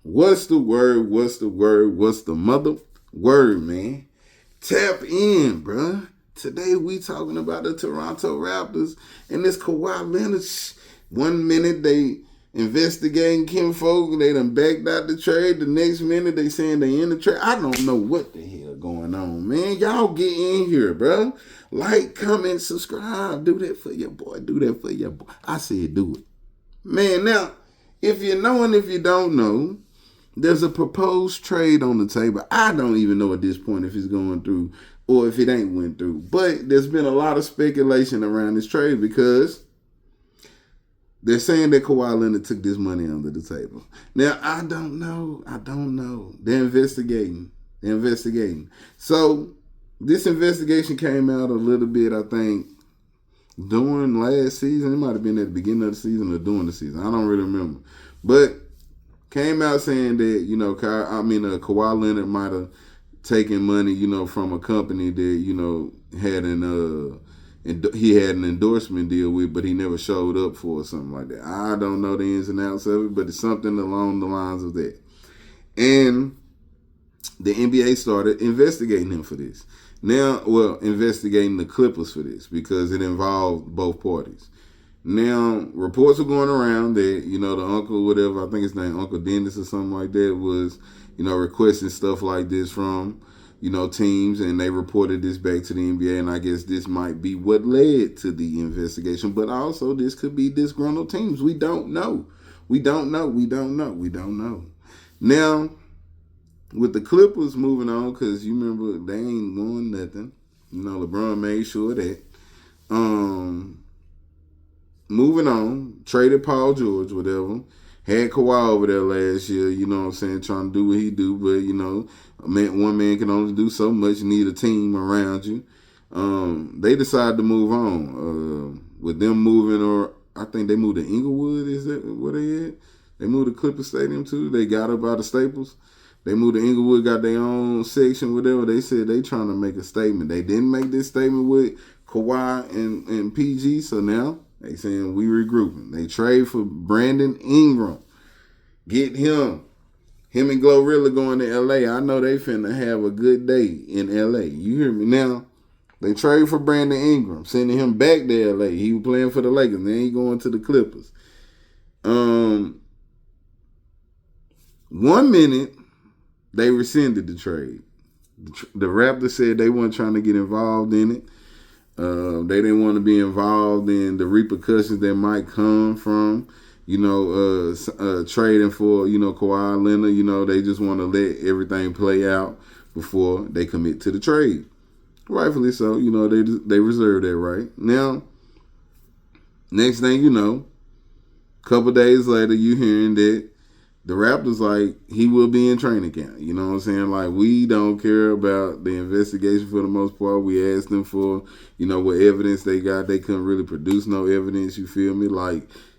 What's the word? What's the word? What's the mother word, man? Tap in, bruh. Today we talking about the Toronto Raptors and this Kawhi Leonard. 1 minute they investigating Kim Fogel, they done backed out the trade. The next minute they saying they in the trade. I don't know what the hell going on, man. Y'all get in here, bruh. Like, comment, subscribe. Do that for your boy. Do that for your boy. I said do it. Man, now, if you know and if you don't know, there's a proposed trade on the table. I don't even know at this point if it's going through or if it ain't went through. But there's been a lot of speculation around this trade because they're saying that Kawhi Leonard took this money under the table. Now, I don't know. They're investigating. So, this investigation came out a little bit, I think, during last season. It might have been at the beginning of the season or during the season. I don't really remember. But came out saying that, Kawhi Leonard might have taken money, from a company that, he had an endorsement deal with, but he never showed up for or something like that. I don't know the ins and outs of it, but it's something along the lines of that. And the NBA started investigating him for this. Investigating the Clippers for this because it involved both parties. Now, reports are going around that, the uncle, whatever, I think his name, Uncle Dennis or something like that, was, requesting stuff like this from, teams, and they reported this back to the NBA, and I guess this might be what led to the investigation, but also this could be disgruntled teams. We don't know. Now, with the Clippers moving on, because you remember, they ain't won nothing. LeBron made sure of that. Moving on, traded Paul George, whatever. Had Kawhi over there last year, trying to do what he do, but, one man can only do so much. You need a team around you. They decided to move on. With them moving, or I think they moved to Inglewood, is that what they had? They moved to Clipper Stadium too. They got up out of Staples. They moved to Inglewood, got their own section, whatever. They said they trying to make a statement. They didn't make this statement with Kawhi and PG, so now they saying we regrouping. They trade for Brandon Ingram. Get him. Him and Glorilla going to L.A. I know they finna have a good day in L.A. You hear me? Now, they trade for Brandon Ingram, sending him back to L.A. He was playing for the Lakers. Then he going to the Clippers. 1 minute, they rescinded the trade. The Raptors said they weren't trying to get involved in it. They didn't want to be involved in the repercussions that might come from, trading for, Kawhi Leonard. They just want to let everything play out before they commit to the trade. Rightfully so. They reserve that right. Now, next thing you know, a couple days later, you hearing that the Raptors, he will be in training camp. You know what I'm saying? We don't care about the investigation for the most part. We asked them for, what evidence they got. They couldn't really produce no evidence, you feel me?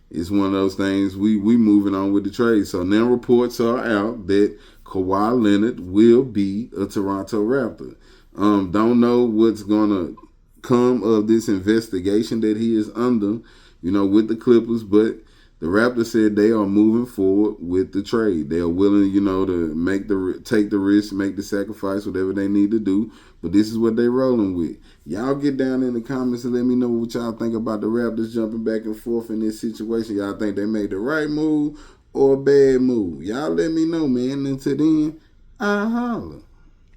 It's one of those things. We moving on with the trade. So now reports are out that Kawhi Leonard will be a Toronto Raptor. Don't know what's going to come of this investigation that he is under, with the Clippers, but the Raptors said they are moving forward with the trade. They are willing, to take the risk, make the sacrifice, whatever they need to do. But this is what they're rolling with. Y'all get down in the comments and let me know what y'all think about the Raptors jumping back and forth in this situation. Y'all think they made the right move or a bad move? Y'all let me know, man. Until then, I holla.